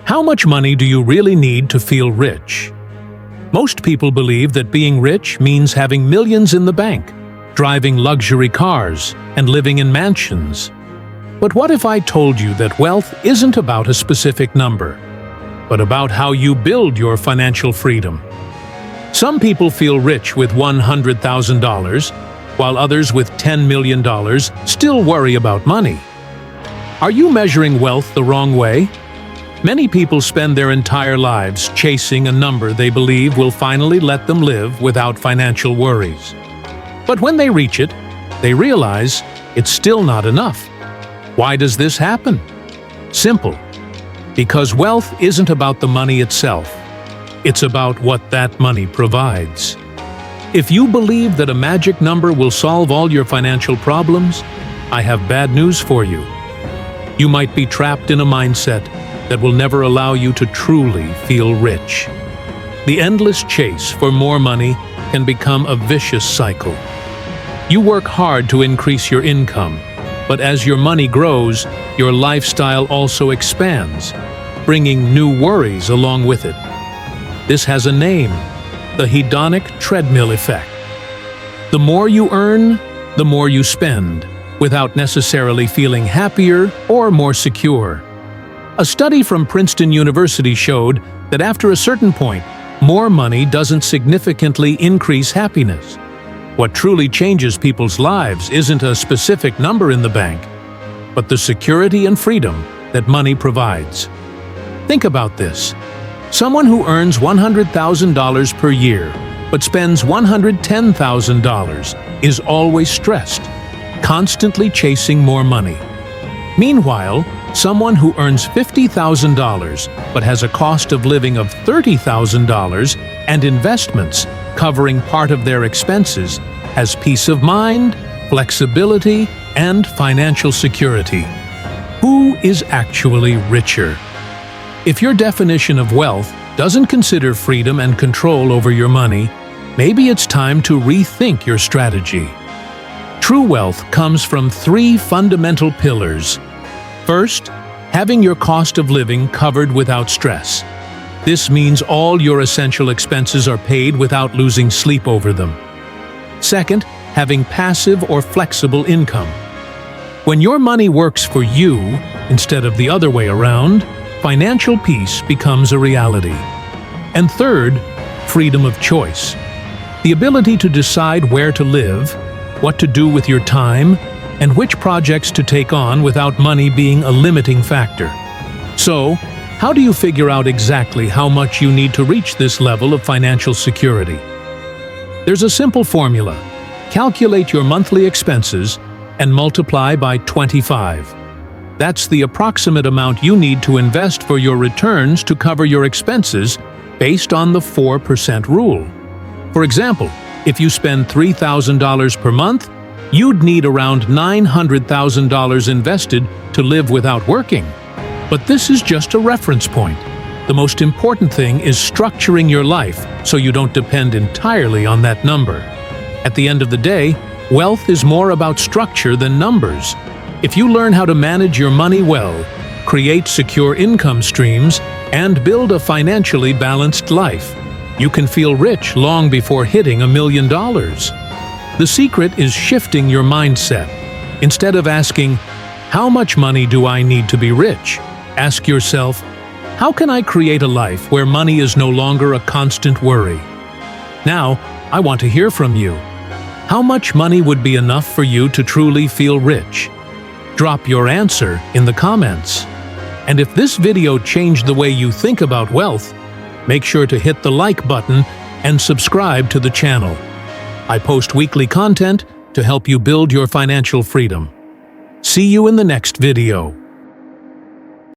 How much money do you really need to feel rich? Most people believe that being rich means having millions in the bank, driving luxury cars, and living in mansions. But what if I told you that wealth isn't about a specific number, but about how you build your financial freedom? Some people feel rich with $100,000, while others with $10 million still worry about money. Are you measuring wealth the wrong way? Many people spend their entire lives chasing a number they believe will finally let them live without financial worries. But when they reach it, they realize it's still not enough. Why does this happen? Simple. Because wealth isn't about the money itself. It's about what that money provides. If you believe that a magic number will solve all your financial problems, I have bad news for you. You might be trapped in a mindset that will never allow you to truly feel rich. The endless chase for more money can become a vicious cycle. You work hard to increase your income, but as your money grows, your lifestyle also expands, bringing new worries along with it. This has a name: the hedonic treadmill effect. The more you earn, the more you spend, without necessarily feeling happier or more secure. A study from Princeton University showed that after a certain point, more money doesn't significantly increase happiness. What truly changes people's lives isn't a specific number in the bank, but the security and freedom that money provides. Think about this. Someone who earns $100,000 per year but spends $110,000 is always stressed, constantly chasing more money. Meanwhile, someone who earns $50,000 but has a cost of living of $30,000 and investments covering part of their expenses has peace of mind, flexibility, and financial security. Who is actually richer? If your definition of wealth doesn't consider freedom and control over your money, maybe it's time to rethink your strategy. True wealth comes from three fundamental pillars. First, having your cost of living covered without stress. This means all your essential expenses are paid without losing sleep over them. Second, having passive or flexible income. When your money works for you instead of the other way around, financial peace becomes a reality. And third, freedom of choice. The ability to decide where to live, what to do with your time, and which projects to take on without money being a limiting factor. So, how do you figure out exactly how much you need to reach this level of financial security? There's a simple formula. Calculate your monthly expenses and multiply by 25. That's the approximate amount you need to invest for your returns to cover your expenses based on the 4% rule. For example, if you spend $3,000 per month, you'd need around $900,000 invested to live without working. But this is just a reference point. The most important thing is structuring your life so you don't depend entirely on that number. At the end of the day, wealth is more about structure than numbers. If you learn how to manage your money well, create secure income streams, and build a financially balanced life, you can feel rich long before hitting $1 million. The secret is shifting your mindset. Instead of asking, "How much money do I need to be rich?" ask yourself, "How can I create a life where money is no longer a constant worry?" Now, I want to hear from you. How much money would be enough for you to truly feel rich? Drop your answer in the comments. And if this video changed the way you think about wealth, make sure to hit the like button and subscribe to the channel. I post weekly content to help you build your financial freedom. See you in the next video.